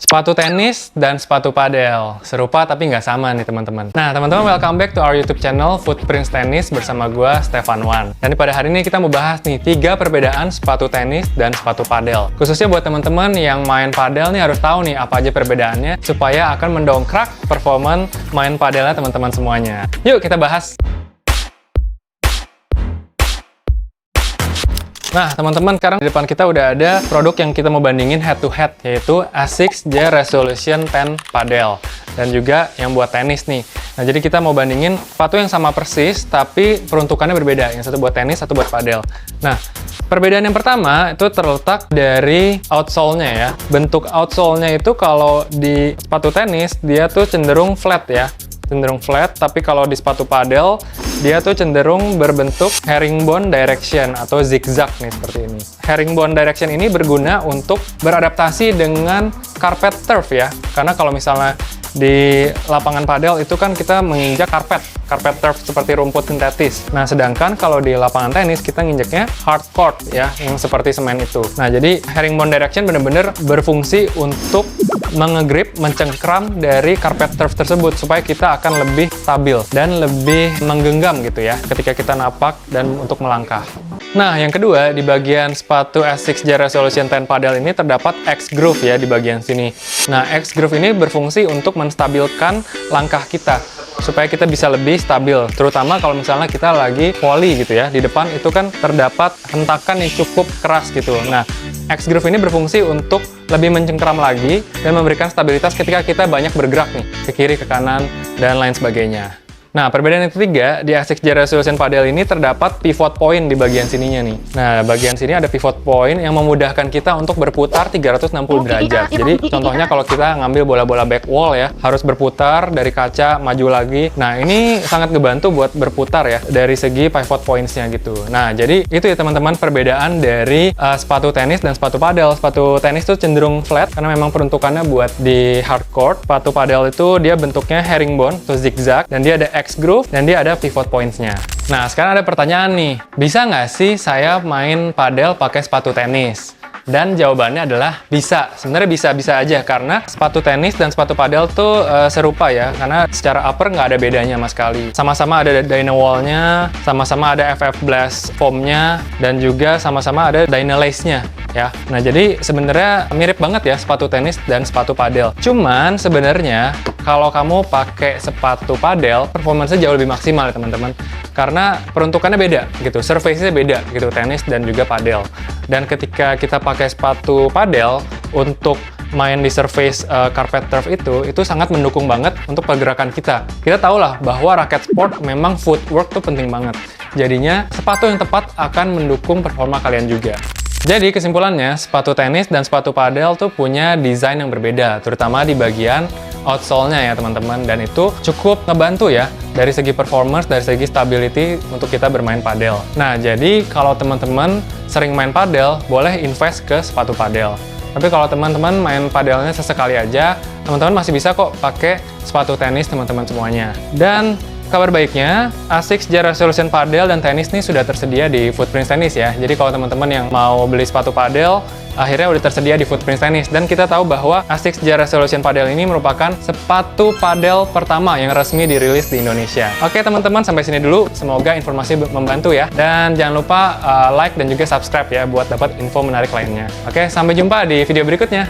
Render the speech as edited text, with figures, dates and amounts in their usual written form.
Sepatu tenis dan sepatu padel. Serupa tapi nggak sama nih teman-teman. Nah teman-teman, welcome back to our YouTube channel Footprints Tennis bersama gue Stefan Wan. Dan pada hari ini kita mau bahas nih 3 perbedaan sepatu tenis dan sepatu padel. Khususnya buat teman-teman yang main padel nih harus tahu nih apa aja perbedaannya supaya akan mendongkrak performa main padelnya teman-teman semuanya. Yuk kita bahas. Nah, teman-teman, sekarang di depan kita udah ada produk yang kita mau bandingin head to head, yaitu ASICS J Resolution 10 Padel. Dan juga yang buat tenis nih. Nah, jadi kita mau bandingin sepatu yang sama persis, tapi peruntukannya berbeda. Yang satu buat tenis, satu buat padel. Nah, perbedaan yang pertama itu terletak dari outsole-nya ya. Bentuk outsole-nya itu kalau di sepatu tenis, dia tuh cenderung flat ya. Cenderung flat, tapi kalau di sepatu padel dia tuh cenderung berbentuk herringbone direction atau zigzag nih seperti ini. Herringbone direction ini berguna untuk beradaptasi dengan carpet turf ya, karena kalau misalnya di lapangan padel itu kan kita menginjak carpet turf seperti rumput sintetis. Nah, sedangkan kalau di lapangan tenis kita nginjaknya hard court ya, yang seperti semen itu. Nah, jadi herringbone direction benar-benar berfungsi untuk mengegrip, mencengkram dari carpet turf tersebut supaya kita akan lebih stabil dan lebih menggenggam gitu ya ketika kita napak dan untuk melangkah. Nah, yang kedua, di bagian sepatu ASICS J Resolution 10 Padel ini terdapat X-Groove ya di bagian sini. Nah, X-Groove ini berfungsi untuk menstabilkan langkah kita supaya kita bisa lebih stabil, terutama kalau misalnya kita lagi volley gitu ya. Di depan itu kan terdapat hentakan yang cukup keras gitu. Nah, X-Groove ini berfungsi untuk lebih mencengkram lagi dan memberikan stabilitas ketika kita banyak bergerak nih, ke kiri, ke kanan, dan lain sebagainya. Nah, perbedaan yang ketiga, di ASICS J Resolution Padel ini terdapat pivot point di bagian sininya nih. Nah, bagian sini ada pivot point yang memudahkan kita untuk berputar 360 derajat. Jadi, contohnya kalau kita ngambil bola-bola back wall ya, harus berputar dari kaca, maju lagi. Nah, ini sangat ngebantu buat berputar ya, dari segi pivot points-nya gitu. Nah, jadi itu ya teman-teman perbedaan dari sepatu tenis dan sepatu padel. Sepatu tenis tuh cenderung flat, karena memang peruntukannya buat di hard court. Sepatu padel itu dia bentuknya herringbone atau zigzag, dan dia ada X-Groove, dan dia ada pivot points-nya. Nah, sekarang ada pertanyaan nih, bisa nggak sih saya main padel pakai sepatu tenis? Dan jawabannya adalah bisa. Sebenarnya bisa aja, karena sepatu tenis dan sepatu padel tuh serupa ya, karena secara upper nggak ada bedanya sama sekali. Sama-sama ada Dynawall-nya, sama-sama ada FF Blast foam-nya, dan juga sama-sama ada Dynalace-nya ya. Nah, jadi sebenarnya mirip banget ya sepatu tenis dan sepatu padel. Cuman sebenarnya kalau kamu pakai sepatu padel, performanya jauh lebih maksimal ya teman-teman. Karena peruntukannya beda gitu, surface-nya beda gitu, tenis dan juga padel. Dan ketika kita pakai sepatu padel untuk main di surface carpet turf itu sangat mendukung banget untuk pergerakan kita. Kita tahu lah bahwa raket sport memang footwork tuh penting banget. Jadinya sepatu yang tepat akan mendukung performa kalian juga. Jadi kesimpulannya, sepatu tenis dan sepatu padel tuh punya desain yang berbeda, terutama di bagian outsole-nya ya teman-teman, dan itu cukup ngebantu ya dari segi performance, dari segi stability untuk kita bermain padel. Nah, jadi kalau teman-teman sering main padel, boleh invest ke sepatu padel. Tapi kalau teman-teman main padelnya sesekali aja, teman-teman masih bisa kok pakai sepatu tenis teman-teman semuanya. Dan kabar baiknya, ASICS J Resolution Padel dan tenis nih sudah tersedia di Footprints Tennis ya. Jadi kalau teman-teman yang mau beli sepatu padel, akhirnya udah tersedia di Footprints Tennis. Dan kita tahu bahwa ASICS J Resolution Padel ini merupakan sepatu padel pertama yang resmi dirilis di Indonesia. Oke teman-teman, sampai sini dulu. Semoga informasi membantu ya. Dan jangan lupa like dan juga subscribe ya buat dapat info menarik lainnya. Oke, sampai jumpa di video berikutnya.